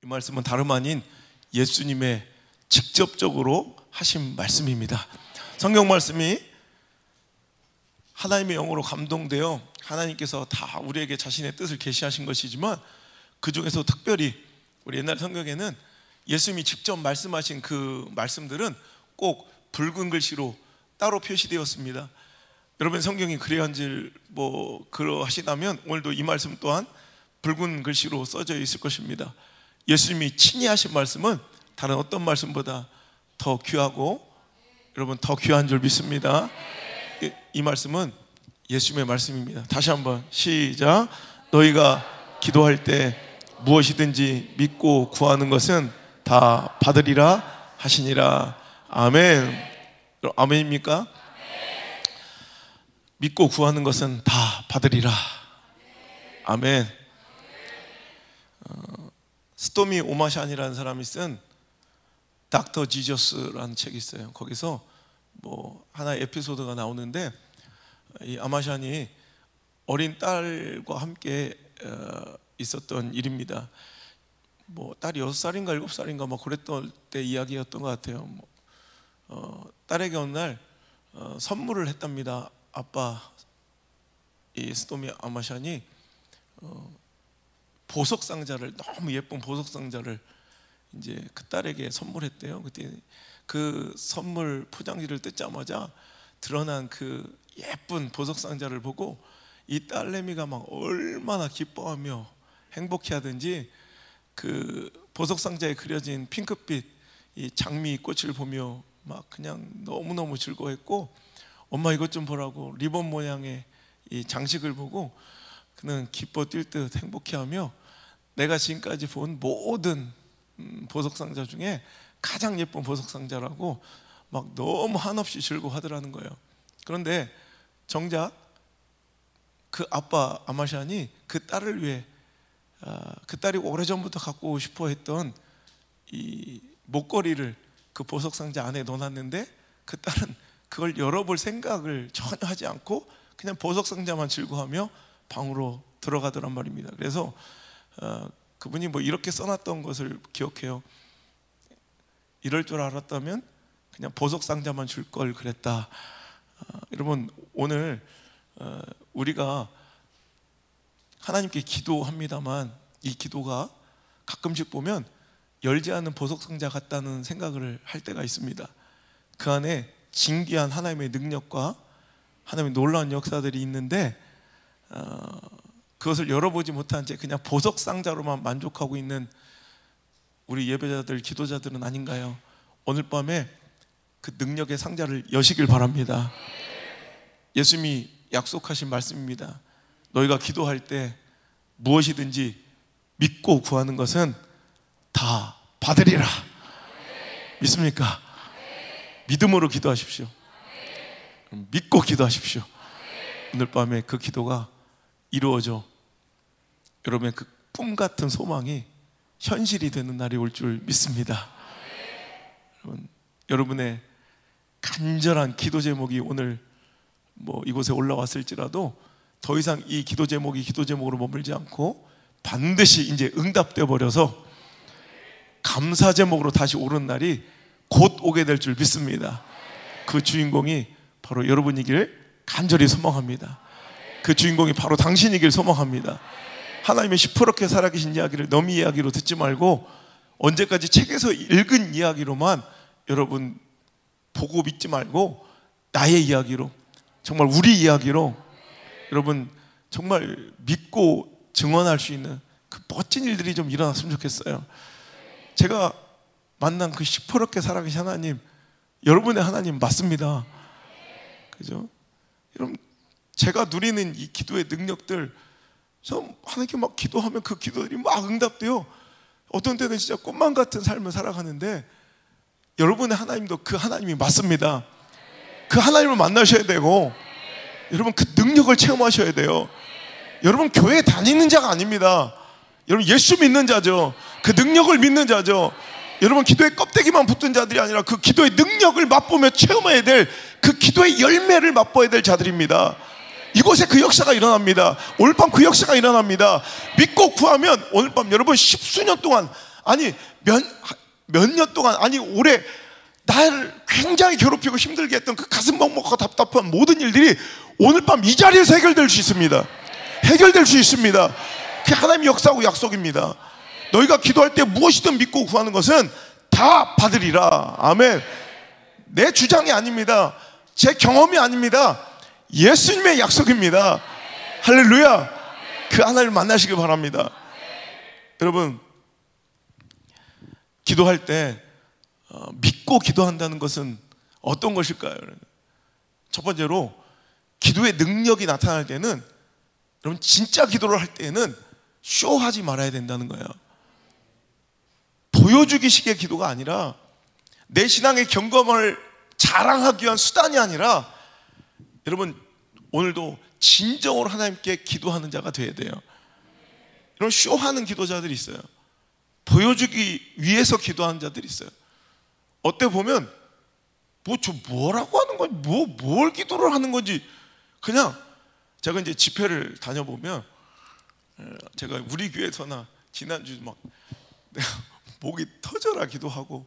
이 말씀은 다름 아닌 예수님의 직접적으로 하신 말씀입니다. 성경 말씀이 하나님의 영으로 감동되어 하나님께서 다 우리에게 자신의 뜻을 계시하신 것이지만, 그 중에서 특별히 우리 옛날 성경에는 예수님이 직접 말씀하신 그 말씀들은 꼭 붉은 글씨로 따로 표시되었습니다. 여러분 성경이 그래한지 그러하시다면 오늘도 이 말씀 또한 붉은 글씨로 써져 있을 것입니다. 예수님이 친히 하신 말씀은 다른 어떤 말씀보다 더 귀하고 여러분 더 귀한 줄 믿습니다. 이 말씀은 예수님의 말씀입니다. 다시 한번 시작. 너희가 기도할 때 무엇이든지 믿고 구하는 것은 다 받으리라 하시니라. 아멘. 아멘입니까? 믿고 구하는 것은 다 받으리라. 아멘. 스토미 오마샨이라는 사람이 쓴 닥터 지저스라는 책이 있어요. 거기서 하나의 에피소드가 나오는데, 이 아마샨이 어린 딸과 함께 있었던 일입니다. 딸이 6살인가 7살인가 그랬던 때 이야기였던 것 같아요. 딸에게 어느 날 선물을 했답니다. 아빠, 이 스토미 아마샨이 보석 상자를, 너무 예쁜 보석 상자를 이제 그 딸에게 선물했대요. 그때 그 선물 포장지를 뜯자마자 드러난 그 예쁜 보석 상자를 보고 이 딸내미가 막 얼마나 기뻐하며 행복해하든지 그 보석 상자에 그려진 핑크빛 이 장미 꽃을 보며 막 그냥 너무너무 즐거워했고, 엄마 이것 좀 보라고 리본 모양의 이 장식을 보고 그는 기뻐 뛸 듯 행복해하며 내가 지금까지 본 모든 보석 상자 중에 가장 예쁜 보석 상자라고 막 너무 한없이 즐거워하더라는 거예요. 그런데 정작 그 아빠 아마샨이 그 딸을 위해 그 딸이 오래전부터 갖고 싶어 했던 이 목걸이를 그 보석 상자 안에 넣어놨는데, 그 딸은 그걸 열어볼 생각을 전혀 하지 않고 그냥 보석 상자만 즐거워하며 방으로 들어가더란 말입니다. 그래서 그분이 이렇게 써놨던 것을 기억해요. 이럴 줄 알았다면 그냥 보석 상자만 줄 걸 그랬다. 여러분 오늘 우리가 하나님께 기도합니다만 이 기도가 가끔씩 보면 열지 않는 보석 상자 같다는 생각을 할 때가 있습니다. 그 안에 진귀한 하나님의 능력과 하나님의 놀라운 역사들이 있는데 그것을 열어보지 못한 채 그냥 보석 상자로만 만족하고 있는 우리 예배자들, 기도자들은 아닌가요? 오늘 밤에 그 능력의 상자를 여시길 바랍니다. 예수님이 약속하신 말씀입니다. 너희가 기도할 때 무엇이든지 믿고 구하는 것은 다 받으리라. 믿습니까? 믿음으로 기도하십시오. 믿고 기도하십시오. 오늘 밤에 그 기도가 이루어져 여러분의 그 꿈 같은 소망이 현실이 되는 날이 올 줄 믿습니다. 여러분의 간절한 기도 제목이 오늘 이곳에 올라왔을지라도 더 이상 이 기도 제목이 기도 제목으로 머물지 않고 반드시 이제 응답되어 버려서 감사 제목으로 다시 오른 날이 곧 오게 될 줄 믿습니다. 그 주인공이 바로 여러분이길 간절히 소망합니다. 그 주인공이 바로 당신이길 소망합니다. 하나님의 시퍼렇게 살아계신 이야기를 너미 이야기로 듣지 말고 언제까지 책에서 읽은 이야기로만 여러분 보고 믿지 말고 나의 이야기로, 정말 우리 이야기로 여러분 정말 믿고 증언할 수 있는 그 멋진 일들이 좀 일어났으면 좋겠어요. 제가 만난 그 시퍼렇게 살아계신 하나님, 여러분의 하나님 맞습니다. 그죠? 여러분 제가 누리는 이 기도의 능력들, 저 하나님께 막 기도하면 그 기도들이 막 응답돼요. 어떤 때는 진짜 꿈만 같은 삶을 살아가는데 여러분의 하나님도 그 하나님이 맞습니다. 그 하나님을 만나셔야 되고 여러분 그 능력을 체험하셔야 돼요. 여러분 교회 다니는 자가 아닙니다. 여러분 예수 믿는 자죠. 그 능력을 믿는 자죠. 여러분 기도의 껍데기만 붙은 자들이 아니라 그 기도의 능력을 맛보며 체험해야 될, 그 기도의 열매를 맛봐야 될 자들입니다. 이곳에 그 역사가 일어납니다. 오늘 밤 그 역사가 일어납니다. 믿고 구하면 오늘 밤 여러분 10수년 동안 아니 몇 년 동안, 아니 올해 나를 굉장히 괴롭히고 힘들게 했던 그 가슴 먹먹하고 답답한 모든 일들이 오늘 밤 이 자리에서 해결될 수 있습니다. 해결될 수 있습니다. 그게 하나님의 역사하고 약속입니다. 너희가 기도할 때 무엇이든 믿고 구하는 것은 다 받으리라. 아멘. 내 주장이 아닙니다. 제 경험이 아닙니다. 예수님의 약속입니다. 할렐루야. 그 하나님을 만나시길 바랍니다. 여러분, 기도할 때 믿고 기도한다는 것은 어떤 것일까요? 첫 번째로, 기도의 능력이 나타날 때는, 여러분 진짜 기도를 할 때는 쇼하지 말아야 된다는 거예요. 보여주기식의 기도가 아니라, 내 신앙의 경험을 자랑하기 위한 수단이 아니라, 여러분 오늘도 진정으로 하나님께 기도하는 자가 되어야 돼요. 이런 쇼하는 기도자들이 있어요. 보여주기 위해서 기도하는 자들이 있어요. 어때 보면 저 뭐라고 하는 건지, 뭘 기도를 하는 건지, 그냥 제가 이제 집회를 다녀보면, 제가 우리 교회에서나 지난주 막 내가 목이 터져라 기도하고,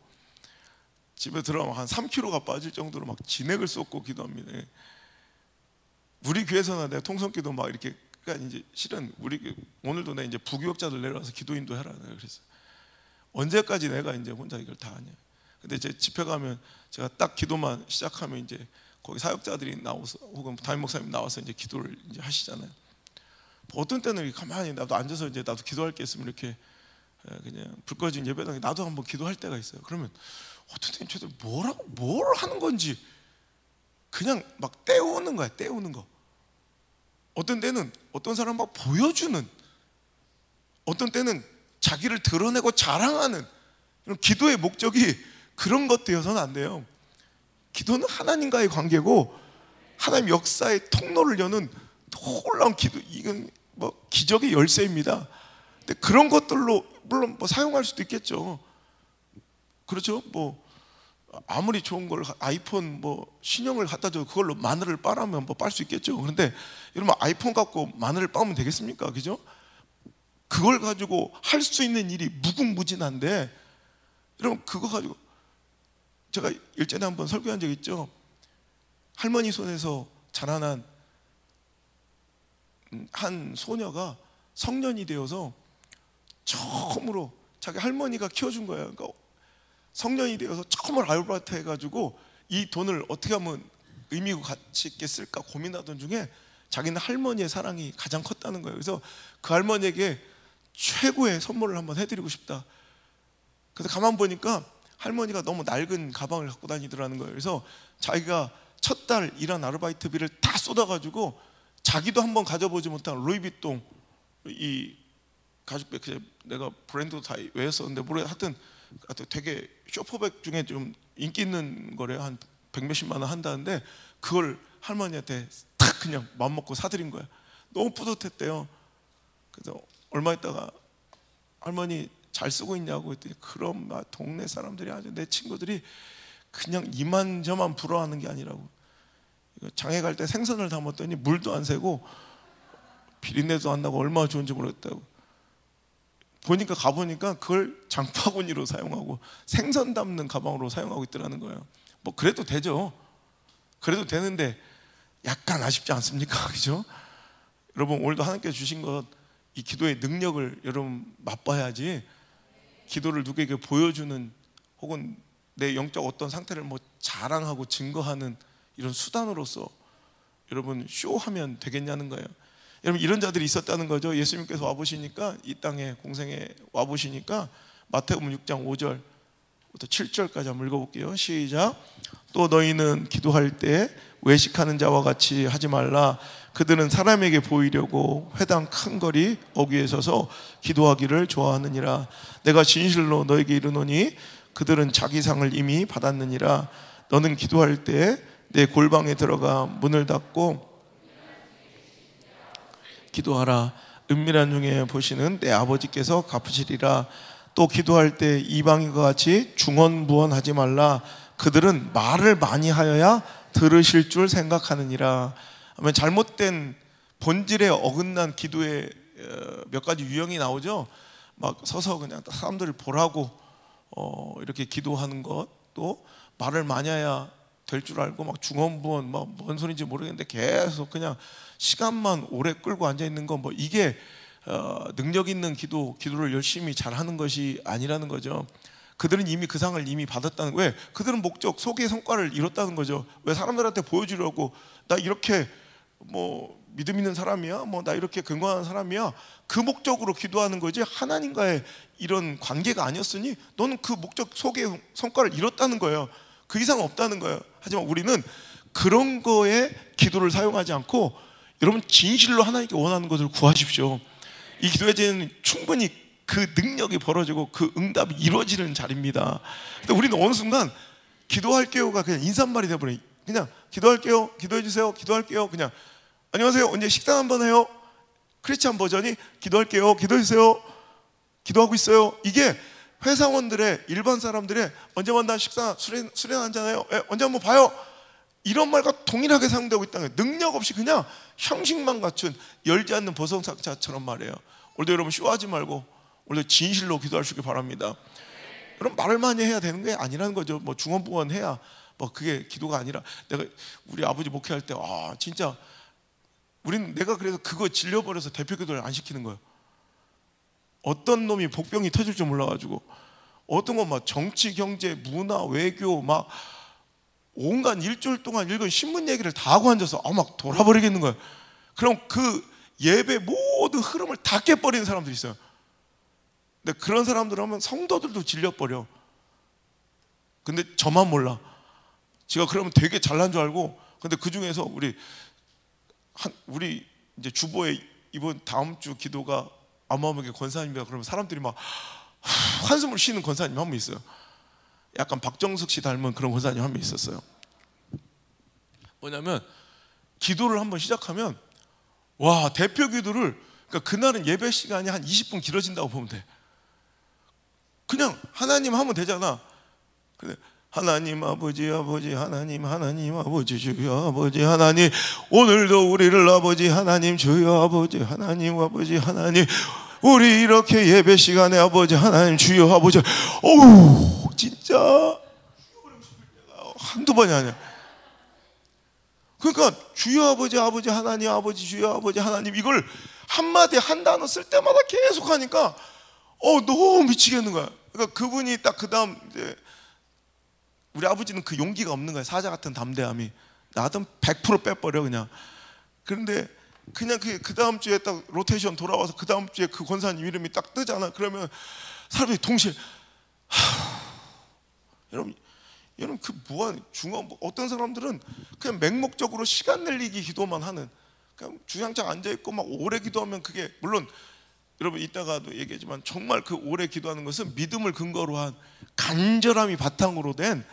집에 들어가면 한 3kg가 빠질 정도로 막 진액을 쏟고 기도합니다. 우리 교회에서나 내가 통성기도 막 이렇게, 그러니까 이제 실은 우리 오늘도 내가 이제 부교역자들 내려와서 기도 인도해라 내가 그랬어요. 언제까지 내가 이제 혼자 이걸 다 하냐. 근데 제 집회 가면 제가 딱 기도만 시작하면 이제 거기 사역자들이 나와서, 혹은 담임 목사님 나와서 이제 기도를 이제 하시잖아요. 어떤 때는 가만히 나도 앉아서 이제 나도 기도할 게 있으면 이렇게 그냥 불 꺼진 예배당에 나도 한번 기도할 때가 있어요. 그러면 어떤 때는 쟤들 뭘 하는 건지 그냥 막 때우는 거야. 때우는 거. 어떤 때는 어떤 사람 막 보여주는, 어떤 때는 자기를 드러내고 자랑하는, 이런 기도의 목적이 그런 것 되어서는 안 돼요. 기도는 하나님과의 관계고, 하나님 역사의 통로를 여는 놀라운 기도, 이건 뭐 기적의 열쇠입니다. 근데 그런 것들로 물론 뭐 사용할 수도 있겠죠. 그렇죠? 뭐 아무리 좋은 걸 아이폰 뭐 신형을 갖다 줘도 그걸로 마늘을 빨으면 뭐 빨 수 있겠죠. 그런데 여러분, 아이폰 갖고 마늘을 빠면 되겠습니까? 그죠? 그걸 가지고 할 수 있는 일이 무궁무진한데, 여러분 그거 가지고, 제가 일전에 한번 설교한 적 있죠. 할머니 손에서 자라난 한 소녀가 성년이 되어서 처음으로 자기 할머니가 키워준 거예요. 그러니까 성년이 되어서 처음으로 아르바이트 해가지고 이 돈을 어떻게 하면 의미 있고 가치 있게 쓸까 고민하던 중에 자기는 할머니의 사랑이 가장 컸다는 거예요. 그래서 그 할머니에게 최고의 선물을 한번 해드리고 싶다. 그래서 가만 보니까 할머니가 너무 낡은 가방을 갖고 다니더라는 거예요. 그래서 자기가 첫 달 일한 아르바이트비를 다 쏟아가지고 자기도 한번 가져보지 못한 루이비통 이 가죽백, 내가 브랜드도 다 외웠었는데 하여튼 되게 쇼퍼백 중에 좀 인기 있는 거래요. 한 100몇십만 원 한다는데 그걸 할머니한테 탁 그냥 맘먹고 사드린 거야. 너무 뿌듯했대요. 그래서 얼마 있다가 할머니 잘 쓰고 있냐고 했더니, 그럼 동네 사람들이, 아주 내 친구들이 그냥 이만저만 부러워하는 게 아니라고. 장에 갈 때 생선을 담았더니 물도 안 새고 비린내도 안 나고 얼마나 좋은지 모르겠다고. 가보니까 그걸 장바구니로 사용하고 생선 담는 가방으로 사용하고 있더라는 거예요. 뭐 그래도 되죠. 그래도 되는데 약간 아쉽지 않습니까? 그죠? 여러분, 오늘도 하나님께서 주신 것, 이 기도의 능력을 여러분 맛봐야지, 기도를 누구에게 보여주는, 혹은 내 영적 어떤 상태를 뭐 자랑하고 증거하는 이런 수단으로서 여러분 쇼하면 되겠냐는 거예요. 여러분, 이런 자들이 있었다는 거죠. 예수님께서 와보시니까, 이 땅에 공생에 와보시니까, 마태복음 6장 5절부터 7절까지 한번 읽어볼게요. 시작. 또 너희는 기도할 때 외식하는 자와 같이 하지 말라. 그들은 사람에게 보이려고 회당 큰 거리 어귀에 서서 기도하기를 좋아하느니라. 내가 진실로 너에게 이르노니 그들은 자기 상을 이미 받았느니라. 너는 기도할 때 내 골방에 들어가 문을 닫고 기도하라. 은밀한 중에 보시는 내 아버지께서 갚으시리라. 또 기도할 때 이방인과 같이 중언부언하지 말라. 그들은 말을 많이 하여야 들으실 줄 생각하느니라. 잘못된 본질에 어긋난 기도에 몇 가지 유형이 나오죠. 막 서서 그냥 사람들을 보라고 이렇게 기도하는 것도 말을 많이 해야 될 줄 알고 막 중언부언 막 뭔 소리인지 모르겠는데 계속 그냥 시간만 오래 끌고 앉아 있는 거 뭐 이게 능력 있는 기도를 열심히 잘하는 것이 아니라는 거죠. 그들은 이미 그 상을 이미 받았다는 거예요. 그들은 목적, 소개의 성과를 이뤘다는 거죠. 왜 사람들한테 보여주려고 나 이렇게 뭐 믿음 있는 사람이야, 뭐 나 이렇게 근거하는 사람이야, 그 목적으로 기도하는 거지 하나님과의 이런 관계가 아니었으니 너는 그 목적, 소개의 성과를 이뤘다는 거예요. 그 이상 없다는 거예요. 하지만 우리는 그런 거에 기도를 사용하지 않고 여러분 진실로 하나님께 원하는 것을 구하십시오. 이 기도의 제는 충분히 그 능력이 벌어지고 그 응답이 이루어지는 자리입니다. 근데 우리는 어느 순간 기도할게요가 그냥 인사말이 돼버려요. 그냥 기도할게요, 기도해 주세요, 기도할게요. 그냥 안녕하세요, 언제 식사 한번 해요? 크리스찬 버전이 기도할게요, 기도해 주세요, 기도하고 있어요. 이게 회사원들의, 일반 사람들의 언제 만나 식사 술에 한잔해요, 언제 한번 봐요, 이런 말과 동일하게 사용되고 있다는 거예요. 능력 없이 그냥 형식만 갖춘 열지 않는 보석상자처럼 말해요. 오늘도 여러분 쇼하지 말고 오늘 진실로 기도할 수 있길 바랍니다. 여러분 말을 많이 해야 되는 게 아니라는 거죠. 뭐 중언부언 해야 뭐 그게 기도가 아니라, 내가 우리 아버지 목회할 때 진짜 내가 그래서 그거 질려버려서 대표 기도를 안 시키는 거예요. 어떤 놈이 복병이 터질 줄 몰라가지고 어떤 건 막 정치, 경제, 문화, 외교 막 온갖 일주일 동안 읽은 신문 얘기를 다 하고 앉아서 막 돌아버리겠는 거예요. 그럼 그 예배 모든 흐름을 다 깨버리는 사람들이 있어요. 근데 그런 사람들 하면 성도들도 질려버려. 근데 저만 몰라. 제가 그러면 되게 잘난 줄 알고, 근데 그 중에서 우리 이제 주보에 이번 다음 주 기도가 아무하게 권사님이다 그러면 사람들이 막 한숨을 쉬는 권사님 한 분 있어요. 약간 박정숙 씨 닮은 그런 권사님 한 분 있었어요. 뭐냐면 기도를 한번 시작하면 대표 기도를, 그러니까 그날은 예배 시간이 한 20분 길어진다고 보면 돼. 그냥 하나님 하면 되잖아. 근데 하나님 아버지 하나님 아버지 주여 아버지 하나님, 오늘도 우리를 아버지 하나님 주여 아버지 하나님 아버지 하나님, 우리 이렇게 예배 시간에 아버지 하나님 주여 아버지, 어우 진짜 한두 번이 아니야. 그러니까 주여 아버지 하나님 아버지 주여 아버지 하나님, 이걸 한마디 한 단어 쓸 때마다 계속 하니까 너무 미치겠는 거야. 그러니까 그분이 딱 그 다음 이제 우리 아버지는 그 용기가 없는 거야. 사자 같은 담대함이. 나든 100% 빼버려 그냥. 그런데 그냥 그 다음 주에 딱 로테이션 돌아와서 그 다음 주에 그 권사님 이름이 딱 뜨잖아. 그러면 사람들이 동시에 여러분 그 뭐하는 어떤 사람들은 그냥 맹목적으로 시간 늘리기 기도만 하는, 그냥 주장창 앉아있고 막 오래 기도하면 그게, 물론 여러분 이따가도 얘기하지만 정말 그 오래 기도하는 것은 믿음을 근거로 한 간절함이 바탕으로 된,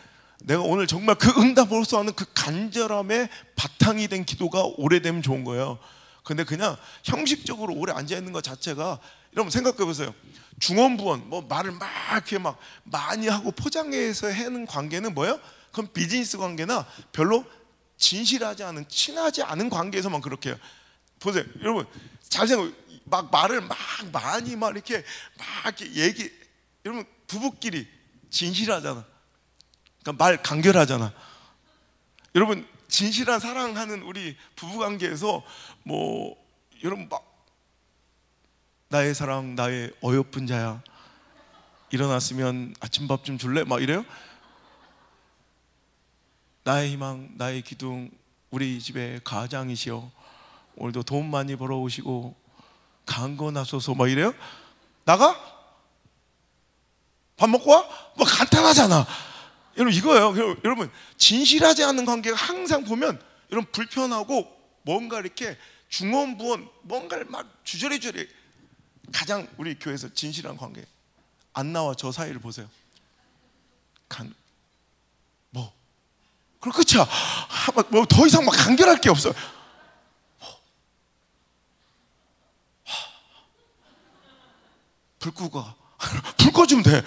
내가 오늘 정말 그 응답으로서 하는 그 간절함의 바탕이 된 기도가 오래되면 좋은 거예요. 근데 그냥 형식적으로 오래 앉아있는 것 자체가, 여러분 생각해 보세요. 중언부언 뭐 말을 막 이렇게 막 많이 하고 포장해서 하는 관계는 뭐예요? 그건 비즈니스 관계나 별로 진실하지 않은, 친하지 않은 관계에서만 그렇게 해요. 보세요 여러분, 잘 생각해. 막 말을 막 많이 막 이렇게 얘기, 여러분 부부끼리 진실하잖아. 그러니까 말 간결하잖아. 여러분 진실한 사랑하는 우리 부부관계에서 뭐 여러분 막 나의 사랑 나의 어여쁜 자야, 일어났으면 아침밥 좀 줄래? 막 이래요? 나의 희망 나의 기둥 우리 집의 가장이시여, 오늘도 돈 많이 벌어오시고 강건하소서 막 이래요? 나가? 밥 먹고 와? 뭐 간단하잖아. 여러분 이거예요. 여러분 진실하지 않은 관계가 항상 보면 여러분 불편하고 뭔가 이렇게 중언부언 뭔가를 막 주저리주저리. 가장 우리 교회에서 진실한 관계, 안나와 저 사이를 보세요. 그럼 끝이야. 뭐 더 이상 막 간결할 게 없어요. 불 끄고 불 꺼주면 돼.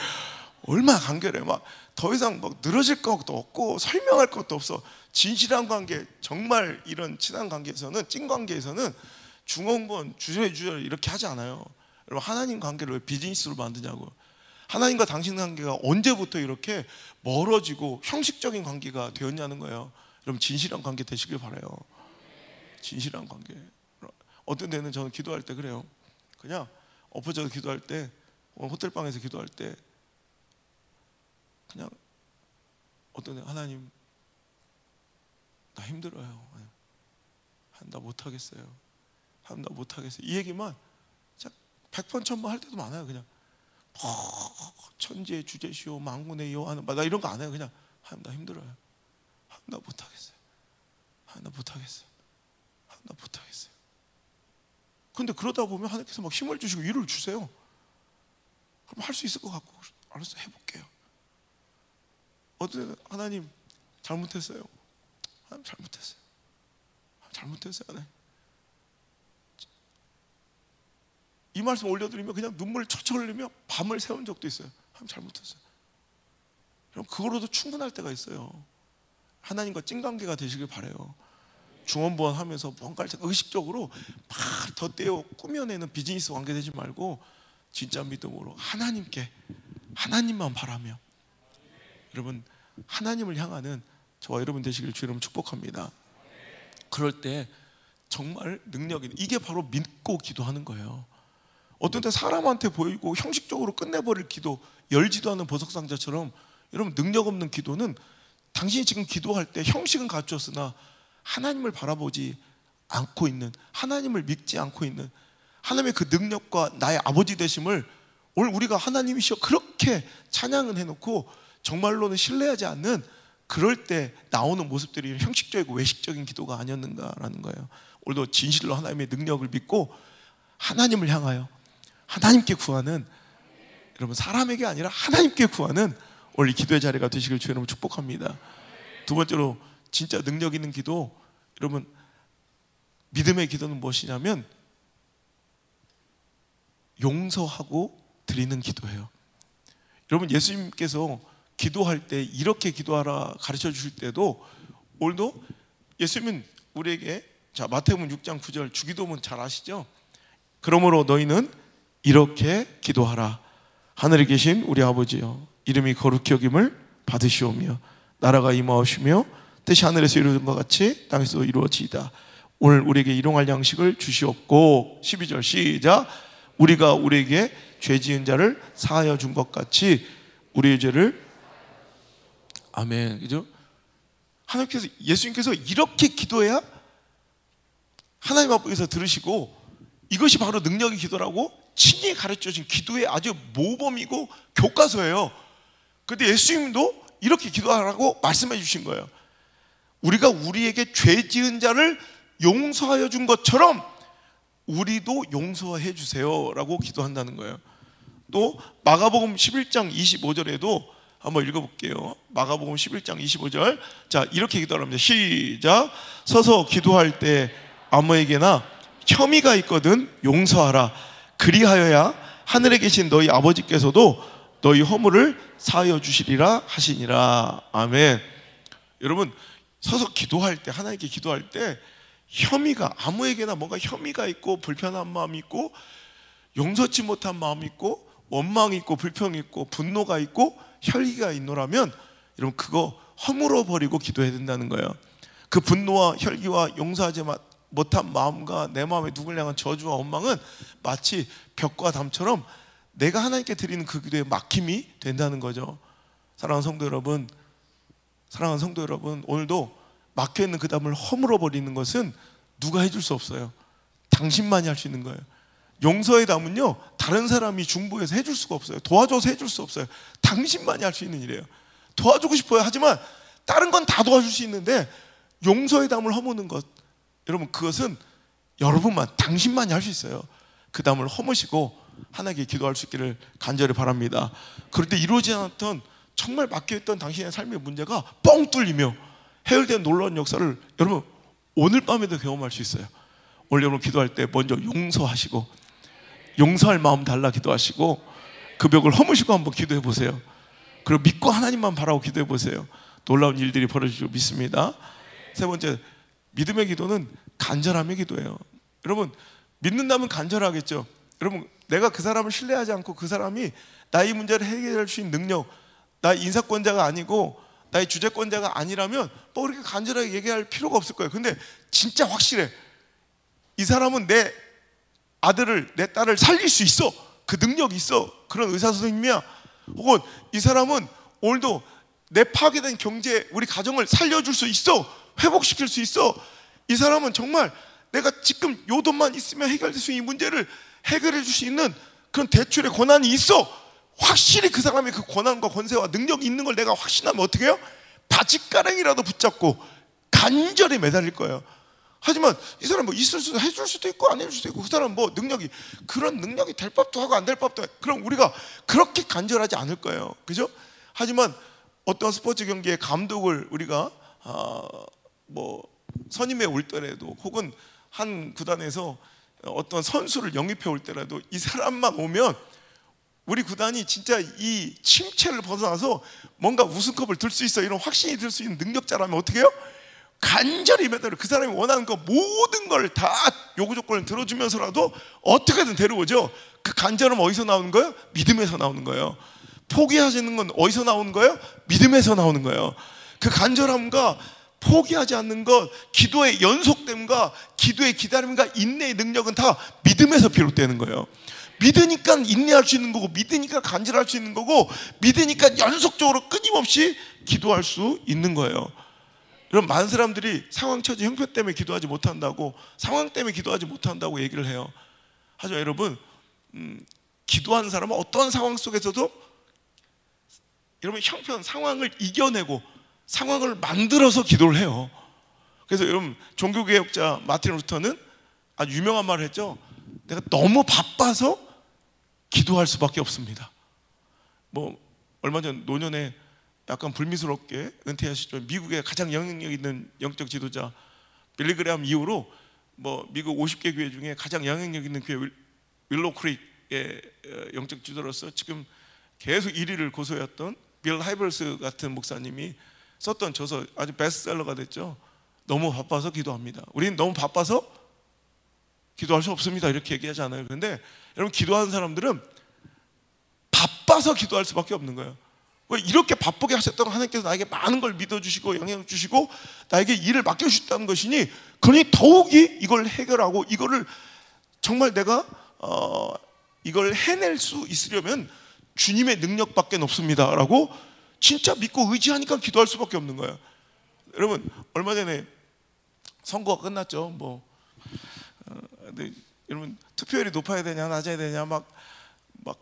얼마나 간결해. 막 더 이상 막 늘어질 것도 없고 설명할 것도 없어. 진실한 관계, 정말 이런 친한 관계에서는, 찐 관계에서는 중언부언 주저리 이렇게 하지 않아요. 여러분, 하나님 관계를 왜 비즈니스로 만드냐고. 하나님과 당신 관계가 언제부터 이렇게 멀어지고 형식적인 관계가 되었냐는 거예요. 여러분, 진실한 관계 되시길 바라요. 진실한 관계. 어떤 데는 저는 기도할 때 그래요. 그냥 엎어져서 기도할 때, 호텔방에서 기도할 때 그냥 어떤 데, 하나님 나 힘들어요. 나 못하겠어요. 나 못하겠어요. 이 얘기만 100번 1000번 할 때도 많아요. 그냥 천지의 주제시오 만군의 여호와는, 나 이런 거 안 해요. 그냥 하나님 나 힘들어요. 나 못하겠어요. 나 못하겠어요. 나 못하겠어요. 근데 그러다 보면 하나님께서 막 힘을 주시고 위로를 주세요. 그럼 할 수 있을 것 같고, 알았어, 해볼게요. 어떤 때는 하나님 잘못했어요. 하나님 잘못했어요. 잘못했어요. 하나님. 이 말씀 올려드리면 그냥 눈물 철철 흘리며 밤을 새운 적도 있어요. 하나님 잘못했어요. 그럼 그거로도 충분할 때가 있어요. 하나님과 찐관계가 되시길 바라요. 중언부언하면서 뭔가를 의식적으로 막 덧대어 꾸며내는 비즈니스 관계 되지 말고 진짜 믿음으로 하나님만 바라며, 여러분, 하나님을 향하는 저와 여러분 되시길 주 이름 축복합니다. 그럴 때 정말 능력이, 이게 바로 믿고 기도하는 거예요. 어떤 때 사람한테 보이고 형식적으로 끝내버릴 기도, 열지도 않는 보석상자처럼, 여러분, 능력 없는 기도는 당신이 지금 기도할 때 형식은 갖췄으나 하나님을 바라보지 않고 있는, 하나님을 믿지 않고 있는, 하나님의 그 능력과 나의 아버지 되심을 오늘 우리가 하나님이시여 그렇게 찬양은 해놓고 정말로는 신뢰하지 않는, 그럴 때 나오는 모습들이 형식적이고 외식적인 기도가 아니었는가라는 거예요. 오늘도 진실로 하나님의 능력을 믿고 하나님을 향하여 하나님께 구하는, 여러분, 사람에게 아니라 하나님께 구하는 오늘 이 기도의 자리가 되시길 주 여러분 축복합니다. 두 번째로 진짜 능력 있는 기도, 여러분, 믿음의 기도는 무엇이냐면 용서하고 드리는 기도예요. 여러분, 예수님께서 기도할 때 이렇게 기도하라 가르쳐 주실 때도, 오늘도 예수님은 우리에게, 자, 마태복음 6장 9절 주기도문 잘 아시죠? 그러므로 너희는 이렇게 기도하라. 하늘에 계신 우리 아버지여, 이름이 거룩히 여김을 받으시오며 나라가 임하오시며 뜻이 하늘에서 이루어진 것 같이 땅에서도 이루어지이다. 오늘 우리에게 일용할 양식을 주시옵고, 12절 시작. 우리가 우리에게 죄 지은 자를 사하여 준 것 같이 우리의 죄를, 아멘. 그죠? 하나님께서, 예수님께서 이렇게 기도해야 하나님 앞에서 들으시고, 이것이 바로 능력의 기도라고 친히 가르쳐 준 기도의 아주 모범이고 교과서예요. 그런데 예수님도 이렇게 기도하라고 말씀해 주신 거예요. 우리가 우리에게 죄 지은 자를 용서하여 준 것처럼 우리도 용서해 주세요 라고 기도한다는 거예요. 또 마가복음 11장 25절에도 한번 읽어볼게요. 마가복음 11장 25절. 자, 이렇게 기도합니다. 시작. 서서 기도할 때 아무에게나 혐의가 있거든 용서하라. 그리하여야 하늘에 계신 너희 아버지께서도 너희 허물을 사하여 주시리라 하시니라. 아멘. 여러분, 서서 기도할 때, 하나님께 기도할 때 혐의가, 아무에게나 뭔가 혐의가 있고 불편한 마음이 있고 용서치 못한 마음이 있고 원망이 있고 불평이 있고 분노가 있고 혈기가 있노라면, 여러분, 그거 허물어 버리고 기도해야 된다는 거예요. 그 분노와 혈기와 용서하지 못한 마음과 내 마음에 누굴 향한 저주와 원망은 마치 벽과 담처럼 내가 하나님께 드리는 그 기도에 막힘이 된다는 거죠. 사랑하는 성도 여러분, 오늘도 막혀있는 그 담을 허물어 버리는 것은 누가 해줄 수 없어요. 당신만이 할 수 있는 거예요. 용서의 담은요, 다른 사람이 중보해서 해줄 수가 없어요. 도와줘서 해줄 수 없어요. 당신만이 할 수 있는 일이에요. 도와주고 싶어요. 하지만 다른 건 다 도와줄 수 있는데 용서의 담을 허무는 것, 여러분, 그것은 여러분만, 당신만이 할 수 있어요. 그 담을 허무시고 하나님께 기도할 수 있기를 간절히 바랍니다. 그럴 때 이루어지지 않았던, 정말 막혀있던 당신의 삶의 문제가 뻥 뚫리며 해결된 놀라운 역사를 여러분 오늘 밤에도 경험할 수 있어요. 오늘 여러분 기도할 때 먼저 용서하시고, 용서할 마음 달라 기도하시고, 그 벽을 허무시고 한번 기도해 보세요. 그리고 믿고 하나님만 바라고 기도해 보세요. 놀라운 일들이 벌어질 줄 믿습니다. 세 번째, 믿음의 기도는 간절함의 기도예요. 여러분, 믿는다면 간절하겠죠. 여러분, 내가 그 사람을 신뢰하지 않고 그 사람이 나의 문제를 해결할 수 있는 능력, 나의 인사권자가 아니고 나의 주재권자가 아니라면 뭐 그렇게 간절하게 얘기할 필요가 없을 거예요. 근데 진짜 확실해. 이 사람은 내 아들을, 내 딸을 살릴 수 있어. 그 능력이 있어. 그런 의사 선생님이야. 혹은 이 사람은 오늘도 내 파괴된 경제, 우리 가정을 살려줄 수 있어. 회복시킬 수 있어. 이 사람은 정말 내가 지금 요 돈만 있으면 해결될 수 있는 이 문제를 해결해 줄 수 있는 그런 대출의 권한이 있어. 확실히 그 사람의 그 권한과 권세와 능력이 있는 걸 내가 확신하면 어떻게 해요? 바짓가랑이라도 붙잡고 간절히 매달릴 거예요. 하지만 이 사람 뭐 있을 수도, 해줄 수도 있고 안 해줄 수도 있고, 그 사람 뭐 능력이, 그런 능력이 될 법도 하고 안 될 법도 하고, 그럼 우리가 그렇게 간절하지 않을 거예요. 그죠? 하지만 어떤 스포츠 경기의 감독을 우리가 뭐 선임해 올 때라도, 혹은 한 구단에서 어떤 선수를 영입해 올 때라도 이 사람만 오면 우리 구단이 진짜 이 침체를 벗어나서 뭔가 우승컵을 들 수 있어, 이런 확신이 들 수 있는 능력자라면 어떻게 해요? 간절히 매달려 그 사람이 원하는 거 모든 걸 다 요구 조건을 들어주면서라도 어떻게든 데려오죠. 그 간절함 어디서 나오는 거예요? 믿음에서 나오는 거예요. 포기하시는 건 어디서 나오는 거예요? 믿음에서 나오는 거예요. 그 간절함과 포기하지 않는 것, 기도의 연속됨과 기도의 기다림과 인내의 능력은 다 믿음에서 비롯되는 거예요. 믿으니까 인내할 수 있는 거고, 믿으니까 간절할 수 있는 거고, 믿으니까 연속적으로 끊임없이 기도할 수 있는 거예요. 여러분, 많은 사람들이 상황, 처지, 형편 때문에 기도하지 못한다고, 상황 때문에 기도하지 못한다고 얘기를 해요. 하지만 여러분, 기도하는 사람은 어떤 상황 속에서도 여러분 형편, 상황을 이겨내고 상황을 만들어서 기도를 해요. 그래서 여러분, 종교개혁자 마틴 루터는 아주 유명한 말을 했죠. 내가 너무 바빠서 기도할 수밖에 없습니다. 뭐 얼마 전 노년에 약간 불미스럽게 은퇴하시죠. 미국의 가장 영향력 있는 영적 지도자 빌리 그레함 이후로 뭐 미국 50개 교회 중에 가장 영향력 있는 교회 윌로우 크릭의 영적 지도로서 지금 계속 1위를 고소했던 빌 하이벌스 같은 목사님이 썼던 저서 아주 베스트셀러가 됐죠. 너무 바빠서 기도합니다. 우리는 너무 바빠서 기도할 수 없습니다, 이렇게 얘기하지 않아요. 그런데 여러분, 기도하는 사람들은 바빠서 기도할 수밖에 없는 거예요. 왜 이렇게 바쁘게 하셨던 하나님께서 나에게 많은 걸 믿어주시고 영향을 주시고 나에게 일을 맡겨주셨다는 것이니, 그러니 더욱이 이걸 해결하고 이거를 정말 내가 이걸 해낼 수 있으려면 주님의 능력밖에 없습니다 라고 진짜 믿고 의지하니까 기도할 수밖에 없는 거예요. 여러분, 얼마 전에 선거가 끝났죠. 뭐 근데 여러분, 투표율이 높아야 되냐 낮아야 되냐 막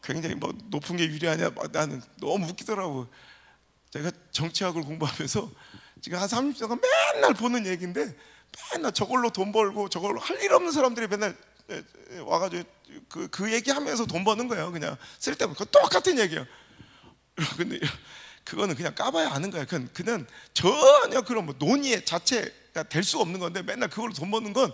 굉장히 뭐 높은 게 유리하냐, 막 나는 너무 웃기더라고. 제가 정치학을 공부하면서 지금 한 30년간 맨날 보는 얘기인데, 맨날 저걸로 돈 벌고 저걸로 할 일 없는 사람들이 맨날 와가지고 그 얘기하면서 돈 버는 거예요. 그냥 쓸데없는 똑같은 얘기예요. 근데 그거는 그냥 까봐야 아는 거예요. 그냥 전혀 그런 뭐 논의의 자체가 될 수가 없는 건데, 맨날 그걸로 돈 버는 건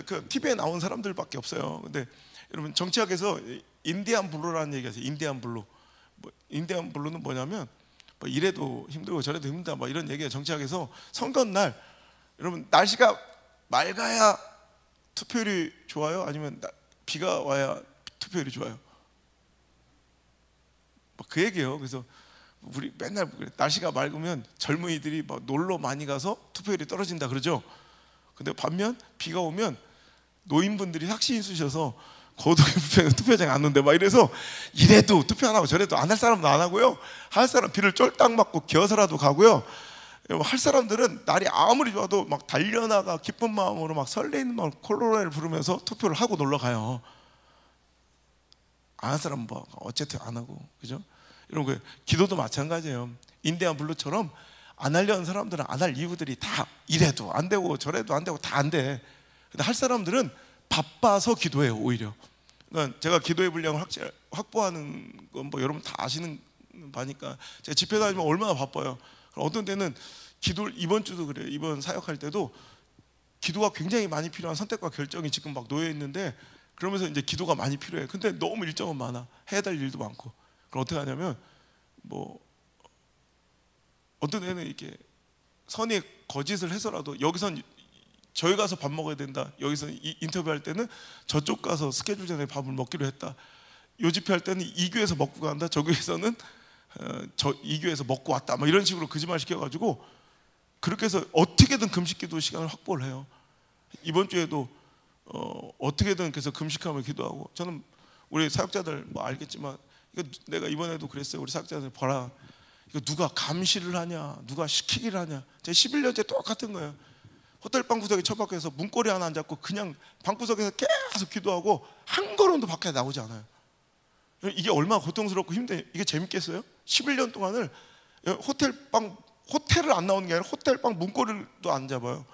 그 TV에 나온 사람들밖에 없어요. 근데 여러분, 정치학에서 인디안 블루라는 얘기가 있어요. 인디안 블루. 뭐 인디안 블루는 뭐냐면 뭐 이래도 힘들고 저래도 힘들다, 뭐 이런 얘기예요. 정치학에서 선거 날 여러분, 날씨가 맑아야 투표율이 좋아요? 아니면 비가 와야 투표율이 좋아요? 뭐 그 얘기예요. 그래서 우리 맨날 날씨가 맑으면 젊은이들이 막 놀러 많이 가서 투표율이 떨어진다 그러죠. 근데 반면 비가 오면 노인분들이 확신이 있으셔서 거동의 불편해서 투표장에 안 온대 막 이래서, 이래도 투표 안 하고 저래도 안 할 사람도 안 하고요, 할 사람 비를 쫄딱 맞고 기어서라도 가고요, 할 사람들은 날이 아무리 좋아도 막 달려나가 기쁜 마음으로 막 설레이는 마음으로 콜로라를 부르면서 투표를 하고 놀러 가요. 안 할 사람은 뭐 어쨌든 안 하고, 그죠? 여러분, 그 기도도 마찬가지예요. 인디안 블루처럼 안 하려는 사람들은 안 할 이유들이 다 이래도 안 되고 저래도 안 되고 다 안 돼. 근데 할 사람들은 바빠서 기도해요, 오히려. 그러니까 제가 기도의 분량을 확보하는 건 뭐 여러분 다 아시는 바니까, 제가 집회 다니면 얼마나 바빠요. 어떤 때는 기도를, 이번 주도 그래요. 이번 사역할 때도 기도가 굉장히 많이 필요한 선택과 결정이 지금 막 놓여 있는데, 그러면서 이제 기도가 많이 필요해. 근데 너무 일정은 많아. 해야 될 일도 많고. 그럼 어떻게 하냐면, 뭐 어떤 애는 이렇게 선의 거짓을 해서라도, 여기선 저희 가서 밥 먹어야 된다, 여기서 인터뷰할 때는 저쪽 가서 스케줄 전에 밥을 먹기로 했다, 요 집회 할 때는 이 교회에서 먹고 간다, 저 교회에서는 이 교회에서 먹고 왔다, 막 이런 식으로 거짓말 시켜가지고 그렇게 해서 어떻게든 금식기도 시간을 확보를 해요. 이번 주에도 어떻게든 그래서 금식하며 기도하고, 저는 우리 사역자들 뭐 알겠지만 이거 내가 이번에도 그랬어요. 우리 사역자들 봐라, 이거 누가 감시를 하냐, 누가 시키기를 하냐. 제 11년째 똑같은 거예요. 호텔 방구석에 처박혀서 문고리 하나 안 잡고 그냥 방구석에서 계속 기도하고 한 걸음도 밖에 나오지 않아요. 이게 얼마나 고통스럽고 이게 재밌겠어요? 11년 동안을 호텔을 안 나오는 게 아니라 호텔방 문고리도 안 잡아요.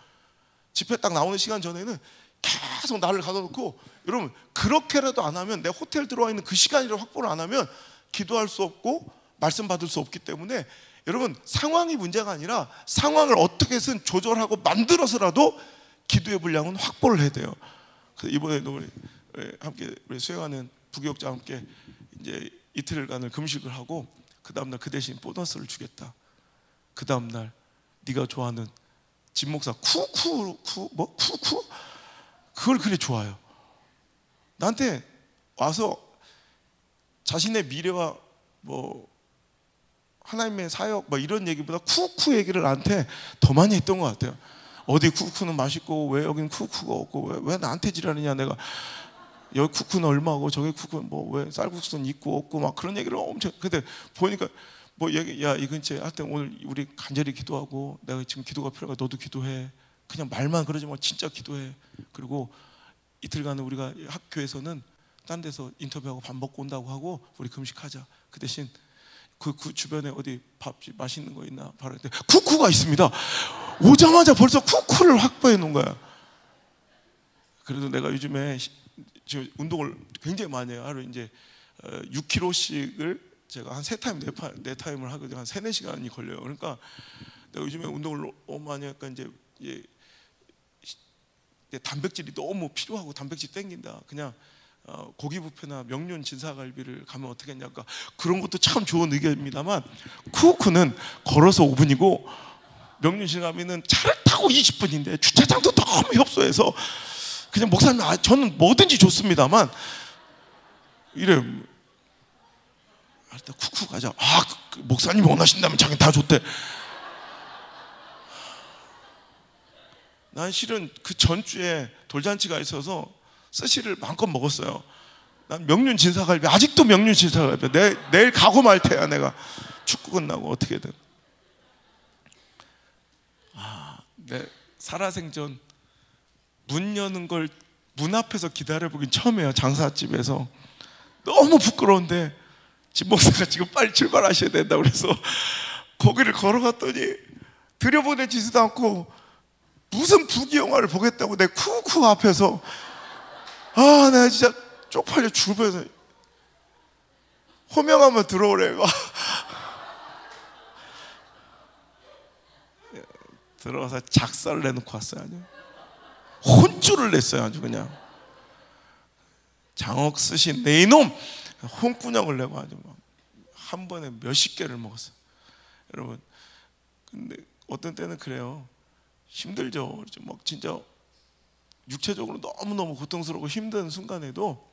집회 딱 나오는 시간 전에는 계속 나를 가둬놓고, 여러분 그렇게라도 안 하면, 내 호텔 들어와 있는 그 시간이라도 확보를 안 하면 기도할 수 없고 말씀 받을 수 없기 때문에, 여러분 상황이 문제가 아니라 상황을 어떻게든 조절하고 만들어서라도 기도의 분량은 확보를 해야 돼요. 그래서 이번에도 우리 함께 우리 수행하는 부교육자와 함께 이제 이틀간을 금식을 하고, 그 다음날 그 대신 보너스를 주겠다. 그 다음날 네가 좋아하는 진 목사 쿠쿠 그걸 그리 좋아요. 나한테 와서 자신의 미래와 뭐 하나님의 사역 뭐 이런 얘기보다 쿠쿠 얘기를 나한테 더 많이 했던 것 같아요. 어디 쿠쿠는 맛있고 왜 여기는 쿠쿠가 없고 왜 나한테 지랄이냐, 내가 여기 쿠쿠는 얼마고 저기 쿠쿠는 뭐 왜 쌀국수는 있고 없고 막 그런 얘기를 엄청. 근데 보니까 뭐 얘기, 야 이 근처에 하여튼 오늘 우리 간절히 기도하고, 내가 지금 기도가 필요하니까 너도 기도해. 그냥 말만 그러지 말고 진짜 기도해. 그리고 이틀간은 우리가 학교에서는 딴 데서 인터뷰하고 밥 먹고 온다고 하고 우리 금식하자. 그 대신 그 주변에 어디 밥집 맛있는 거 있나 바랬는데 쿠쿠가 있습니다. 오자마자 벌써 쿠쿠를 확보해 놓은 거야. 그래도 내가 요즘에 운동을 굉장히 많이 해요. 하루 이제 6kg씩을 제가 한 3타임 4타임을 하거든요. 한 3-4시간이 걸려요. 그러니까 내가 요즘에 운동을 너무 많이 하니까 이제 단백질이 너무 필요하고 단백질 땡긴다. 그냥 고기 뷔페나 명륜 진사갈비를 가면 어떻게 했냐까, 그런 것도 참 좋은 의견입니다만, 쿠쿠는 걸어서 5분이고 명륜 진사갈비는 차를 타고 20분인데 주차장도 너무 협소해서 그냥 목사님 저는 뭐든지 좋습니다만 이래. 일단 쿠쿠 가자. 목사님이 원하신다면 자기는 다 좋대. 난 실은 그 전주에 돌잔치가 있어서 스시를 마음껏 먹었어요. 난 명륜 진사갈비, 아직도 명륜 진사갈비. 내일 가고 말 테야. 내가 축구 끝나고 어떻게든. 내 살아생전 문 여는 걸 문 앞에서 기다려보긴 처음이에요. 장사집에서. 너무 부끄러운데 집 목사가 지금 빨리 출발하셔야 된다 그래서 거기를 걸어갔더니 들여보내지도 않고 무슨 부귀영화를 보겠다고 내 쿠쿠 앞에서, 내가 진짜 쪽팔려 죽을 뻔해서 호명하면 들어오래. 들어가서 작사를 내놓고 왔어요. 아주 혼쭐을 냈어요. 아주 그냥 장억 쓰신 내 이놈 홍군형을 내고 아주 막 한 번에 몇십 개를 먹었어요. 여러분, 근데 어떤 때는 그래요. 힘들죠. 막 진짜 육체적으로 너무너무 고통스럽고 힘든 순간에도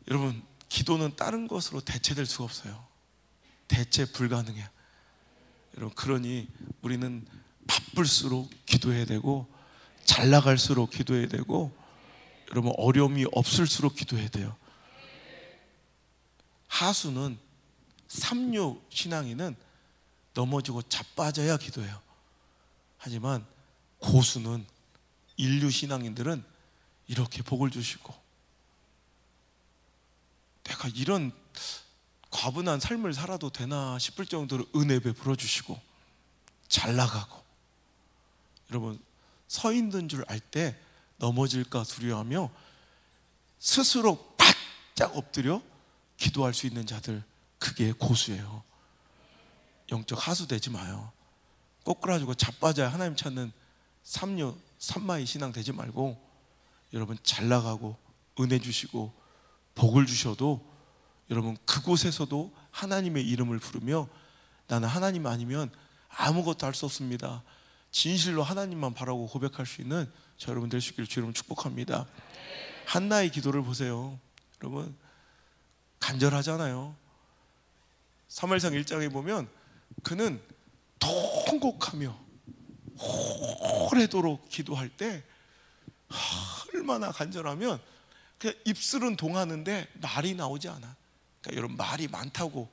여러분, 기도는 다른 것으로 대체될 수가 없어요. 대체 불가능해요. 여러분, 그러니 우리는 바쁠수록 기도해야 되고 잘 나갈수록 기도해야 되고, 여러분 어려움이 없을수록 기도해야 돼요. 하수는 삼류 신앙인은 넘어지고 자빠져야 기도해요. 하지만 고수는 인류 신앙인들은 이렇게 복을 주시고, 내가 이런 과분한 삶을 살아도 되나 싶을 정도로 은혜 베풀어 주시고 잘 나가고, 여러분 서 있는 줄 알 때 넘어질까 두려워하며 스스로 바짝 엎드려 기도할 수 있는 자들, 그게 고수예요. 영적 하수 되지 마요. 꼬꾸라지고 자빠져야 하나님 찾는 삼마이 신앙 되지 말고, 여러분 잘 나가고 은혜 주시고 복을 주셔도 여러분 그곳에서도 하나님의 이름을 부르며, 나는 하나님 아니면 아무것도 할 수 없습니다, 진실로 하나님만 바라고 고백할 수 있는 저 여러분 될 수 있기를 주님으로 축복합니다. 한나의 기도를 보세요. 여러분 간절하잖아요. 사무엘상 1장에 보면 그는 통곡하며 오래도록 기도할 때 얼마나 간절하면 그냥 입술은 동하는데 말이 나오지 않아. 그러니까 여러분, 말이 많다고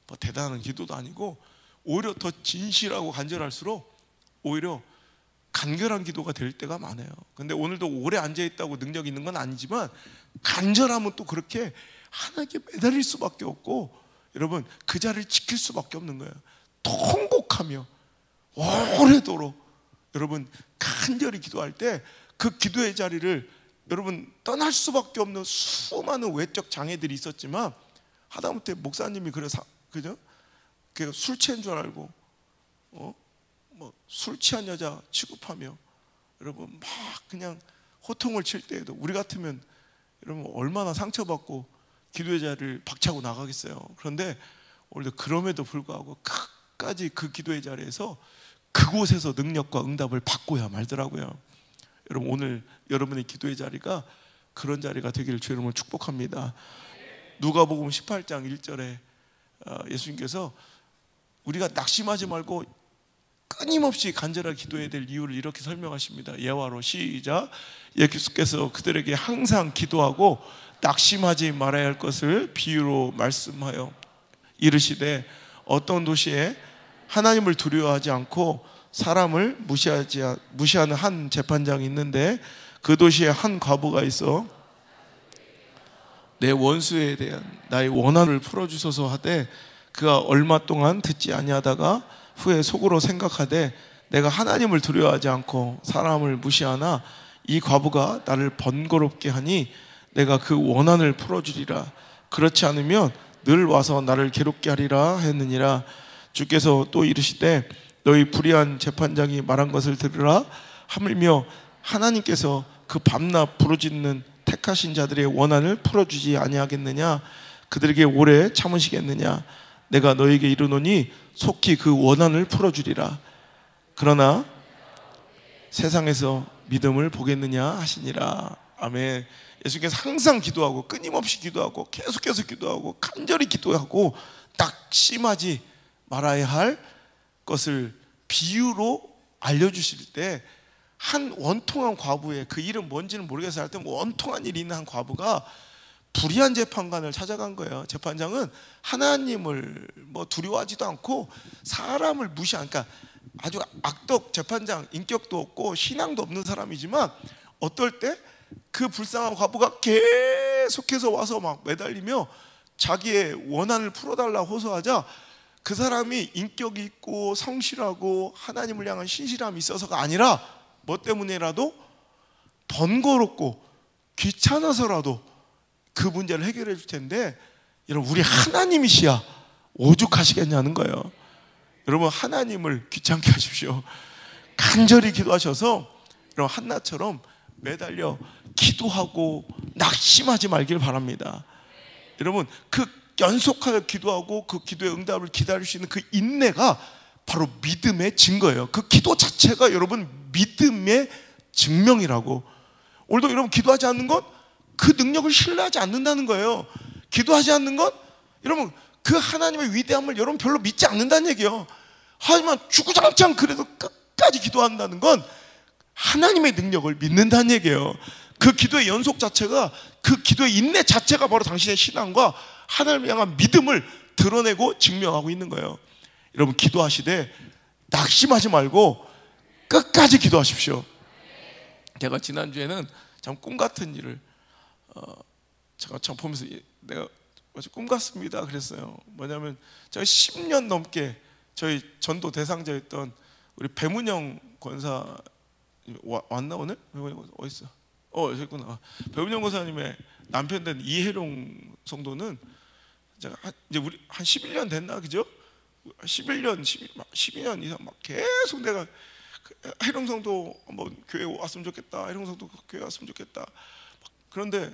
뭐 대단한 기도도 아니고, 오히려 더 진실하고 간절할수록 오히려 간결한 기도가 될 때가 많아요. 근데 오늘도 오래 앉아있다고 능력 있는 건 아니지만, 간절하면 또 그렇게 하나님께 매달릴 수밖에 없고, 여러분 그 자리를 지킬 수밖에 없는 거예요. 통곡하며 오래도록 여러분 간절히 기도할 때 그 기도의 자리를 여러분 떠날 수밖에 없는 수많은 외적 장애들이 있었지만, 하다못해 목사님이 그래서 그죠? 술 취한 줄 알고 뭐 술 취한 여자 취급하며 여러분 막 그냥 호통을 칠 때에도 우리 같으면 여러분 얼마나 상처받고 기도의 자리를 박차고 나가겠어요. 그런데 오늘도 그럼에도 불구하고 끝까지 그 기도의 자리에서 그곳에서 능력과 응답을 받고야 말더라고요. 여러분, 오늘 여러분의 기도의 자리가 그런 자리가 되기를 주 이름으로 축복합니다. 누가복음 18장 1절에 예수님께서 우리가 낙심하지 말고 끊임없이 간절하게 기도해야 될 이유를 이렇게 설명하십니다. 예화로 시작. 예수께서 그들에게 항상 기도하고 낙심하지 말아야 할 것을 비유로 말씀하여 이르시되, 어떤 도시에 하나님을 두려워하지 않고 사람을 무시하는 한 재판장이 있는데, 그 도시에 한 과부가 있어 내 원수에 대한 나의 원한을 풀어주소서 하되, 그가 얼마 동안 듣지 아니하다가 후에 속으로 생각하되, 내가 하나님을 두려워하지 않고 사람을 무시하나 이 과부가 나를 번거롭게 하니 내가 그 원한을 풀어주리라. 그렇지 않으면 늘 와서 나를 괴롭게 하리라 했느니라. 주께서 또 이르시되, 너희 불의한 재판장이 말한 것을 들으라. 하물며 하나님께서 그 밤낮 부르짖는 택하신 자들의 원한을 풀어주지 아니하겠느냐? 그들에게 오래 참으시겠느냐? 내가 너에게 이르노니 속히 그 원한을 풀어주리라. 그러나 세상에서 믿음을 보겠느냐 하시니라. 아멘. 예수께서 항상 기도하고 끊임없이 기도하고 계속해서 기도하고 간절히 기도하고 낙심하지 말아야 할 것을 비유로 알려주실 때, 한 원통한 과부의, 그 이름 뭔지는 모르겠어요. 하여튼 원통한 일이 있는 한 과부가 불의한 재판관을 찾아간 거예요. 재판장은 하나님을 두려워하지도 않고 사람을 무시하는, 그러니까 아주 악덕 재판장, 인격도 없고 신앙도 없는 사람이지만, 어떨 때 그 불쌍한 과부가 계속해서 와서 막 매달리며 자기의 원한을 풀어달라고 호소하자, 그 사람이 인격이 있고 성실하고 하나님을 향한 신실함이 있어서가 아니라 뭐 때문에라도 번거롭고 귀찮아서라도 그 문제를 해결해 줄 텐데, 여러분 우리 하나님이시야 오죽하시겠냐는 거예요. 여러분 하나님을 귀찮게 하십시오. 간절히 기도하셔서 여러분 한나처럼 매달려 기도하고 낙심하지 말길 바랍니다. 여러분 그 연속하여 기도하고 그 기도의 응답을 기다릴 수 있는 그 인내가 바로 믿음의 증거예요. 그 기도 자체가 여러분 믿음의 증명이라고. 오늘도 여러분 기도하지 않는 건 그 능력을 신뢰하지 않는다는 거예요. 기도하지 않는 건 여러분 그 하나님의 위대함을 여러분 별로 믿지 않는다는 얘기예요. 하지만 주구장창 그래도 끝까지 기도한다는 건 하나님의 능력을 믿는다는 얘기예요. 그 기도의 연속 자체가, 그 기도의 인내 자체가 바로 당신의 신앙과 하나님을 향한 믿음을 드러내고 증명하고 있는 거예요. 여러분 기도하시되 낙심하지 말고 끝까지 기도하십시오. 제가 지난주에는 참 꿈 같은 일을 제가 참 보면서 내가 꿈 같습니다 그랬어요. 뭐냐면 제가 10년 넘게 저희 전도 대상자였던 우리 배문영 권사 왔나 오늘? 어디 있어? 여기 있구나. 배문영 권사님의 남편 된 이혜룡 성도는 제가 이제 우리 한 11년 됐나 그죠? 12년 이상 막 계속 내가 혜룡 성도 한번 교회 왔으면 좋겠다. 혜룡 성도 교회 왔으면 좋겠다. 그런데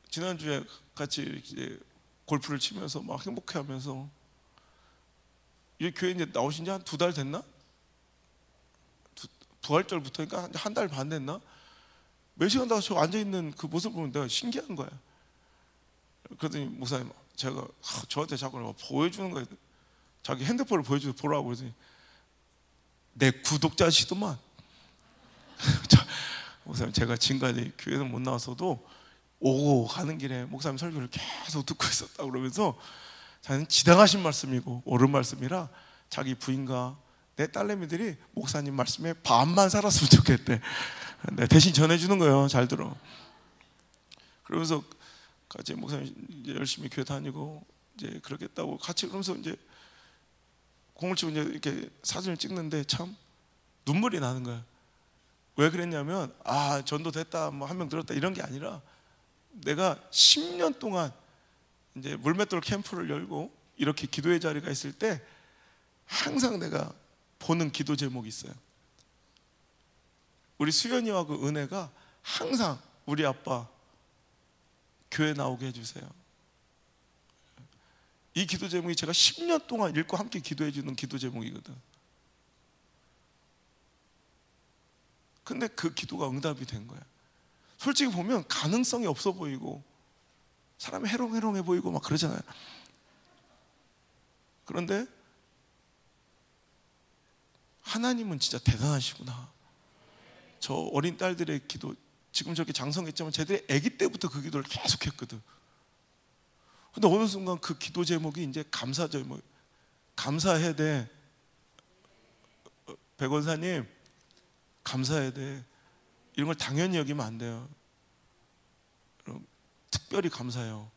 지난주에 같이 이제 골프를 치면서 막 행복해하면서, 이 교회 이제 나오신 지 한 2달 됐나? 부활절부터니까 한 달 반 됐나? 몇 시간 다 저 앉아 있는 그 모습 보면 내가 신기한 거야. 그랬더니 목사님 제가 저한테 자꾸 보여주는 거예요. 자기 핸드폰을 보여주고 보라고. 그러더니 내 구독자시더만. 목사님 제가 지금까지 교회는 못 나왔어도 오고 가는 길에 목사님 설교를 계속 듣고 있었다고 그러면서 자기는 지당하신 말씀이고 옳은 말씀이라 자기 부인과 내 딸내미들이 목사님 말씀에 반만 살았으면 좋겠대. 네, 대신 전해주는 거예요. 잘 들어. 그러면서 같이 목사님 이제 열심히 교회 다니고 이제 그러겠다고 같이 그러면서 이제 공을 치고 이제 이렇게 사진을 찍는데 참 눈물이 나는 거예요. 왜 그랬냐면 전도 됐다, 뭐 한 명 들었다 이런 게 아니라 내가 10년 동안 이제 물맷돌 캠프를 열고 이렇게 기도의 자리가 있을 때 항상 내가 보는 기도 제목이 있어요. 우리 수연이와 그 은혜가 항상 우리 아빠 교회 나오게 해주세요. 이 기도 제목이 제가 10년 동안 읽고 함께 기도해 주는 기도 제목이거든. 근데 그 기도가 응답이 된 거야. 솔직히 보면 가능성이 없어 보이고 사람이 해롱해롱해 보이고 막 그러잖아요. 그런데 하나님은 진짜 대단하시구나. 저 어린 딸들의 기도 지금 저렇게 장성했지만 쟤들이 아기 때부터 그 기도를 계속 했거든. 근데 어느 순간 그 기도 제목이 이제 감사 제목. 감사해야 돼. 백원사님 감사해야 돼. 이런 걸 당연히 여기면 안 돼요. 특별히 감사해요.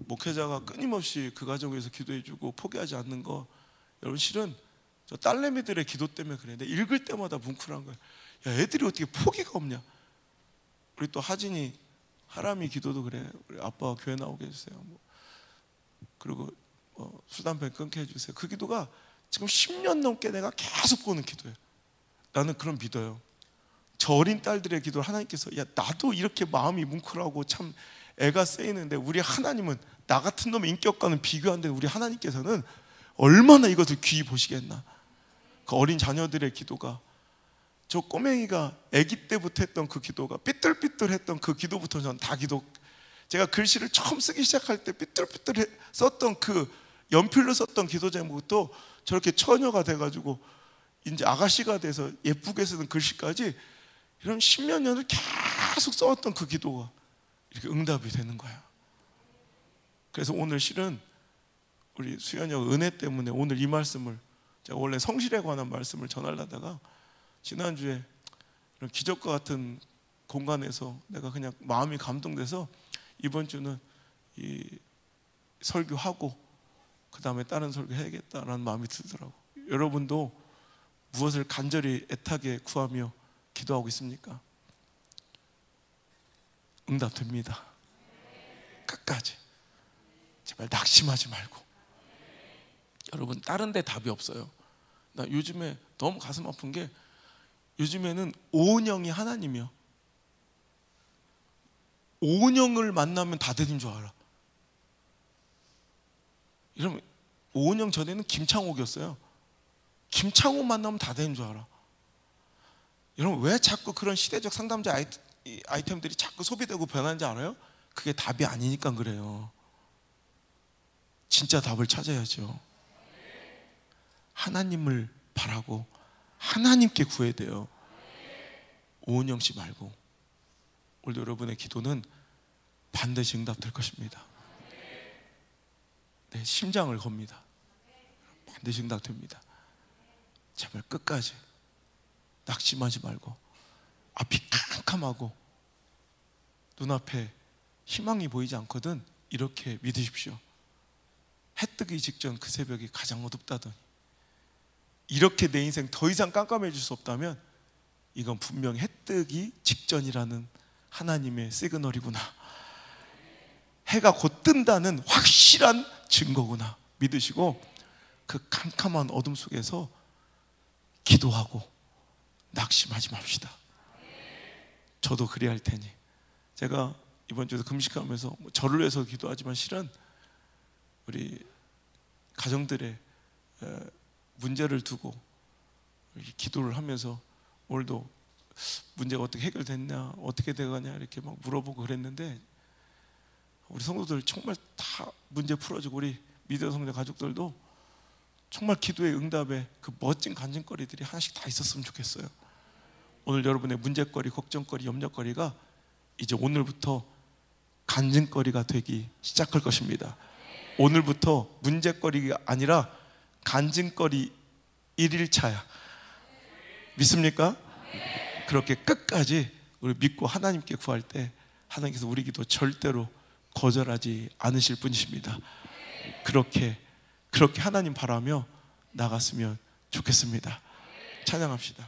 목회자가 끊임없이 그 가정에서 기도해주고 포기하지 않는 거, 여러분 실은 저 딸내미들의 기도 때문에 그래. 근데 읽을 때마다 뭉클한 거야. 야, 애들이 어떻게 포기가 없냐. 우리 또 하진이 하람이 기도도 그래. 우리 아빠가 교회 나오게 해주세요. 그리고 술 담배 끊게 해주세요. 그 기도가 지금 10년 넘게 내가 계속 보는 기도예요. 나는 그런 믿어요. 저 어린 딸들의 기도를 하나님께서 야 나도 이렇게 마음이 뭉클하고 참 애가 쓰이는데 우리 하나님은 나 같은 놈의 인격과는 비교 안 되는 우리 하나님께서는 얼마나 이것을 귀히 보시겠나. 그 어린 자녀들의 기도가, 저 꼬맹이가 아기 때부터 했던 그 기도가, 삐뚤삐뚤했던 그 기도부터 저는 다 기도. 제가 글씨를 처음 쓰기 시작할 때 삐뚤삐뚤 썼던 그 연필로 썼던 기도 제목부터 저렇게 처녀가 돼가지고 이제 아가씨가 돼서 예쁘게 쓰는 글씨까지 이런 10몇 년을 계속 써왔던 그 기도가 이렇게 응답이 되는 거야. 그래서 오늘 실은 우리 수연이가 은혜 때문에 오늘 이 말씀을, 제가 원래 성실에 관한 말씀을 전하려다가 지난주에 이런 기적과 같은 공간에서 내가 그냥 마음이 감동돼서 이번 주는 이 설교하고 그 다음에 다른 설교 해야겠다라는 마음이 들더라고. 여러분도 무엇을 간절히 애타게 구하며 기도하고 있습니까? 응답됩니다. 끝까지. 제발 낙심하지 말고. 여러분 다른 데 답이 없어요. 나 요즘에 너무 가슴 아픈 게, 요즘에는 오은영이 하나님이요. 오은영을 만나면 다 되는 줄 알아. 이러면 오은영 전에는 김창옥이었어요. 김창옥 만나면 다 되는 줄 알아. 여러분 왜 자꾸 그런 시대적 상담자 아이템들이 자꾸 소비되고 변하는지 알아요? 그게 답이 아니니까 그래요. 진짜 답을 찾아야죠. 하나님을 바라고 하나님께 구해야 돼요. 오은영 씨 말고. 오늘 여러분의 기도는 반드시 응답될 것입니다. 내 심장을 겁니다. 반드시 응답됩니다. 제발 끝까지 낙심하지 말고, 앞이 캄캄하고 눈앞에 희망이 보이지 않거든 이렇게 믿으십시오. 해 뜨기 직전 그 새벽이 가장 어둡다더니, 이렇게 내 인생 더 이상 깜깜해질 수 없다면 이건 분명 해 뜨기 직전이라는 하나님의 시그널이구나. 해가 곧 뜬다는 확실한 증거구나 믿으시고 그 캄캄한 어둠 속에서 기도하고 낙심하지 맙시다. 저도 그래야 할 테니. 제가 이번 주에도 금식하면서 저를 위해서 기도하지만 실은 우리 가정들의 문제를 두고 기도를 하면서 오늘도 문제가 어떻게 해결됐냐, 어떻게 돼가냐 이렇게 막 물어보고 그랬는데, 우리 성도들 정말 다 문제 풀어지고 우리 믿음 성도 가족들도 정말 기도의 응답에 그 멋진 간증거리들이 하나씩 다 있었으면 좋겠어요. 오늘 여러분의 문제거리, 걱정거리, 염려거리가 이제 오늘부터 간증거리가 되기 시작할 것입니다. 오늘부터 문제거리가 아니라 간증거리 1일차야. 믿습니까? 그렇게 끝까지 우리 믿고 하나님께 구할 때 하나님께서 우리 기도 절대로 거절하지 않으실 분이십니다. 그렇게 하나님 바라며 나갔으면 좋겠습니다. 찬양합시다.